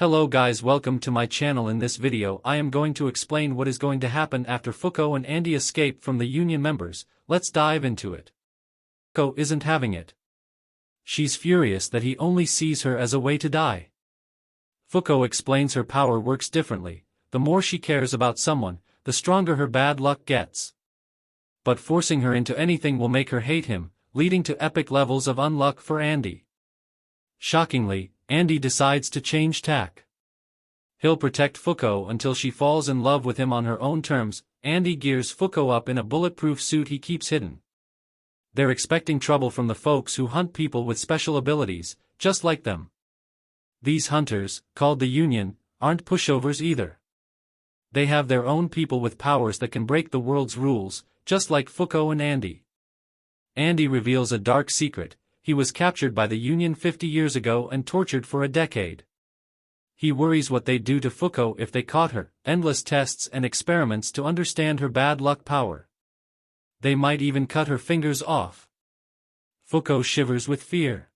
Hello guys, welcome to my channel. In this video I am going to explain what is going to happen after Fuko and Andy escape from the Union members. Let's dive into it. Fuko isn't having it. She's furious that he only sees her as a way to die. Fuko explains her power works differently. The more she cares about someone, the stronger her bad luck gets. But forcing her into anything will make her hate him, leading to epic levels of unluck for Andy. Shockingly, Andy decides to change tack. He'll protect Fuko until she falls in love with him on her own terms. Andy gears Fuko up in a bulletproof suit he keeps hidden. They're expecting trouble from the folks who hunt people with special abilities, just like them. These hunters, called the Union, aren't pushovers either. They have their own people with powers that can break the world's rules, just like Fuko and Andy. Andy reveals a dark secret. He was captured by the Union 50 years ago and tortured for a decade. He worries what they'd do to Fuko if they caught her. Endless tests and experiments to understand her bad luck power. They might even cut her fingers off. Fuko shivers with fear.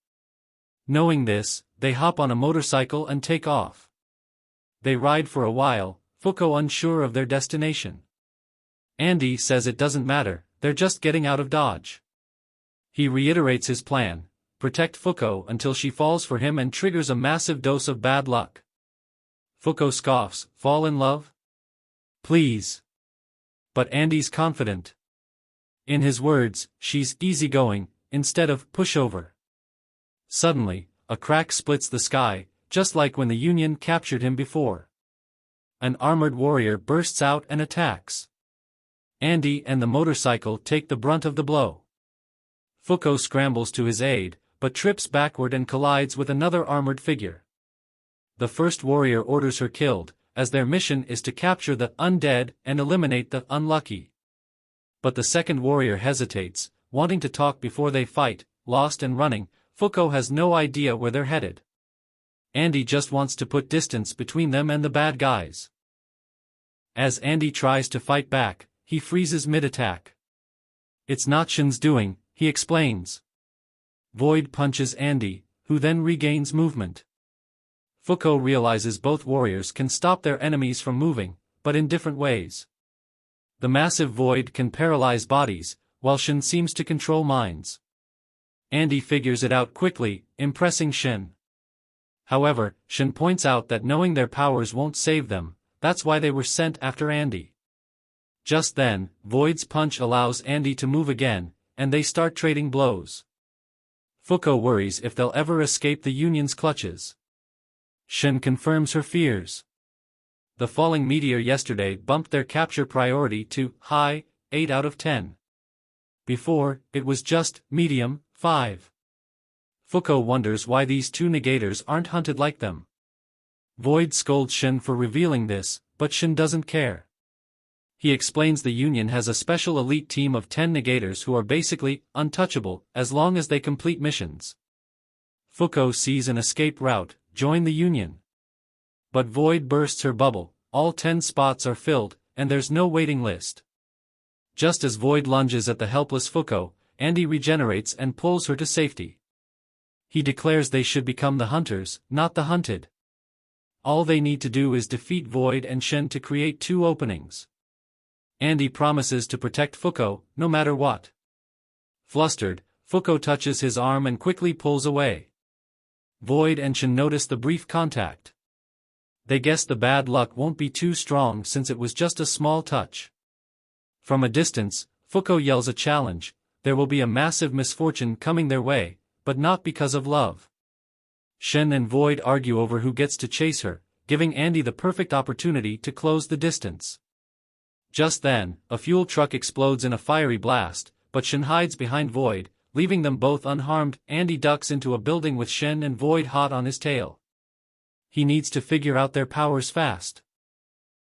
Knowing this, they hop on a motorcycle and take off. They ride for a while, Fuko unsure of their destination. Andy says it doesn't matter, they're just getting out of Dodge. He reiterates his plan, protect Fuko until she falls for him and triggers a massive dose of bad luck. Fuko scoffs, fall in love? Please. But Andy's confident. In his words, she's easygoing, instead of pushover. Suddenly, a crack splits the sky, just like when the Union captured him before. An armored warrior bursts out and attacks. Andy and the motorcycle take the brunt of the blow. Fuko scrambles to his aid, but trips backward and collides with another armored figure. The first warrior orders her killed, as their mission is to capture the undead and eliminate the unlucky. But the second warrior hesitates, wanting to talk before they fight. Lost and running, Fuko has no idea where they're headed. Andy just wants to put distance between them and the bad guys. As Andy tries to fight back, he freezes mid-attack. It's not Shin's doing, he explains. Void punches Andy, who then regains movement. Fuko realizes both warriors can stop their enemies from moving, but in different ways. The massive void can paralyze bodies, while Shin seems to control minds. Andy figures it out quickly, impressing Shin. However, Shin points out that knowing their powers won't save them, that's why they were sent after Andy. Just then, Void's punch allows Andy to move again, and they start trading blows. Fuko worries if they'll ever escape the Union's clutches. Shin confirms her fears. The falling meteor yesterday bumped their capture priority to high, 8 out of 10. Before, it was just medium, 5. Fuko wonders why these two negators aren't hunted like them. Void scolds Shin for revealing this, but Shin doesn't care. He explains the Union has a special elite team of 10 negators who are basically untouchable as long as they complete missions. Fuko sees an escape route, join the Union. But Void bursts her bubble, all 10 spots are filled, and there's no waiting list. Just as Void lunges at the helpless Fuko, Andy regenerates and pulls her to safety. He declares they should become the hunters, not the hunted. All they need to do is defeat Void and Shin to create 2 openings. Andy promises to protect Fuko, no matter what. Flustered, Fuko touches his arm and quickly pulls away. Void and Shin notice the brief contact. They guess the bad luck won't be too strong since it was just a small touch. From a distance, Fuko yells a challenge. There will be a massive misfortune coming their way, but not because of love. Shin and Void argue over who gets to chase her, giving Andy the perfect opportunity to close the distance. Just then, a fuel truck explodes in a fiery blast, but Shin hides behind Void, leaving them both unharmed. Andy ducks into a building with Shin and Void hot on his tail. He needs to figure out their powers fast.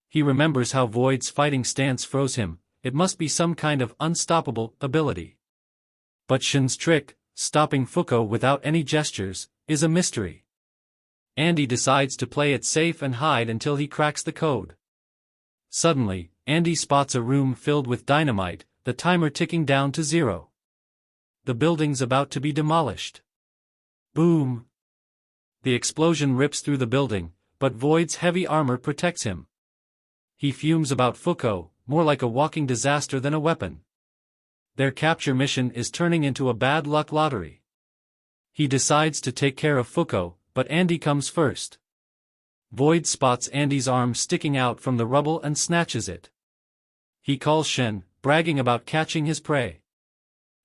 He remembers how Void's fighting stance froze him. It must be some kind of unstoppable ability. But Shin's trick, stopping Fuko without any gestures, is a mystery. Andy decides to play it safe and hide until he cracks the code. Suddenly, Andy spots a room filled with dynamite, the timer ticking down to 0. The building's about to be demolished. Boom! The explosion rips through the building, but Void's heavy armor protects him. He fumes about Fuko, more like a walking disaster than a weapon. Their capture mission is turning into a bad luck lottery. He decides to take care of Fuko, but Andy comes first. Void spots Andy's arm sticking out from the rubble and snatches it. He calls Shen, bragging about catching his prey.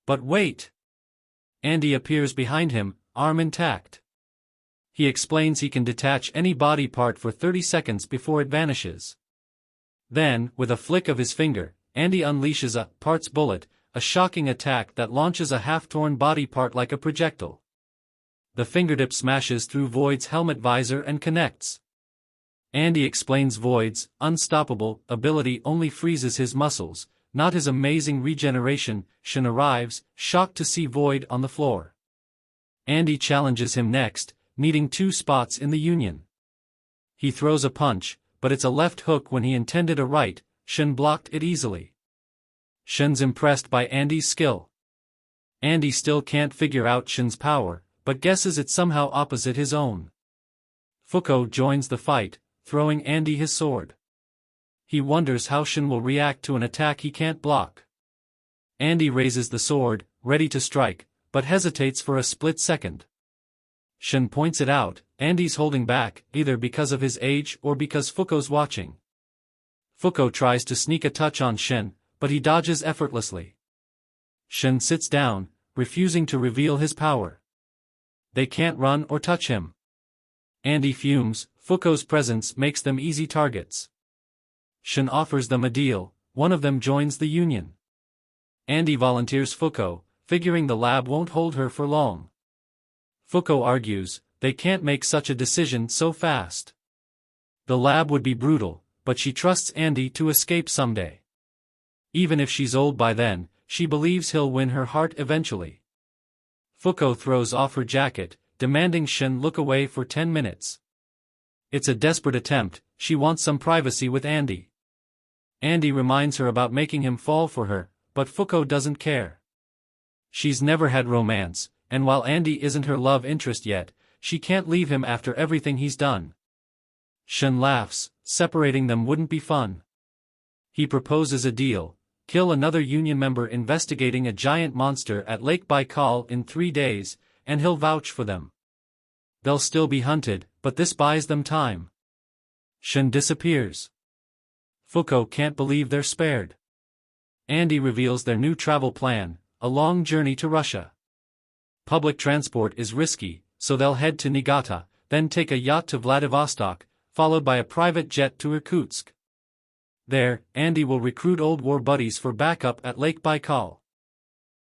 But wait! Andy appears behind him, arm intact. He explains he can detach any body part for 30 seconds before it vanishes. Then, with a flick of his finger, Andy unleashes a parts bullet, a shocking attack that launches a half-torn body part like a projectile. The fingertip smashes through Void's helmet visor and connects. Andy explains Void's unstoppable ability only freezes his muscles, not his amazing regeneration. Shen arrives, shocked to see Void on the floor. Andy challenges him next, needing 2 spots in the Union. He throws a punch, but it's a left hook when he intended a right. Shen blocked it easily. Shen's impressed by Andy's skill. Andy still can't figure out Shen's power, but guesses it's somehow opposite his own. Fuko joins the fight, throwing Andy his sword. He wonders how Shen will react to an attack he can't block. Andy raises the sword, ready to strike, but hesitates for a split second. Shen points it out, Andy's holding back, either because of his age or because Fuko's watching. Fuko tries to sneak a touch on Shen, but he dodges effortlessly. Shen sits down, refusing to reveal his power. They can't run or touch him. Andy fumes, Fuko's presence makes them easy targets. Shen offers them a deal, one of them joins the Union. Andy volunteers Fuko, figuring the lab won't hold her for long. Fuko argues, they can't make such a decision so fast. The lab would be brutal, but she trusts Andy to escape someday. Even if she's old by then, she believes he'll win her heart eventually. Fuko throws off her jacket, demanding Shen look away for 10 minutes. It's a desperate attempt, she wants some privacy with Andy. Andy reminds her about making him fall for her, but Fuko doesn't care. She's never had romance, and while Andy isn't her love interest yet, she can't leave him after everything he's done. Shen laughs, separating them wouldn't be fun. He proposes a deal, kill another Union member investigating a giant monster at Lake Baikal in 3 days, and he'll vouch for them. They'll still be hunted, but this buys them time. Shen disappears. Fuko can't believe they're spared. Andy reveals their new travel plan, a long journey to Russia. Public transport is risky, so they'll head to Niigata, then take a yacht to Vladivostok, followed by a private jet to Irkutsk. There, Andy will recruit old war buddies for backup at Lake Baikal.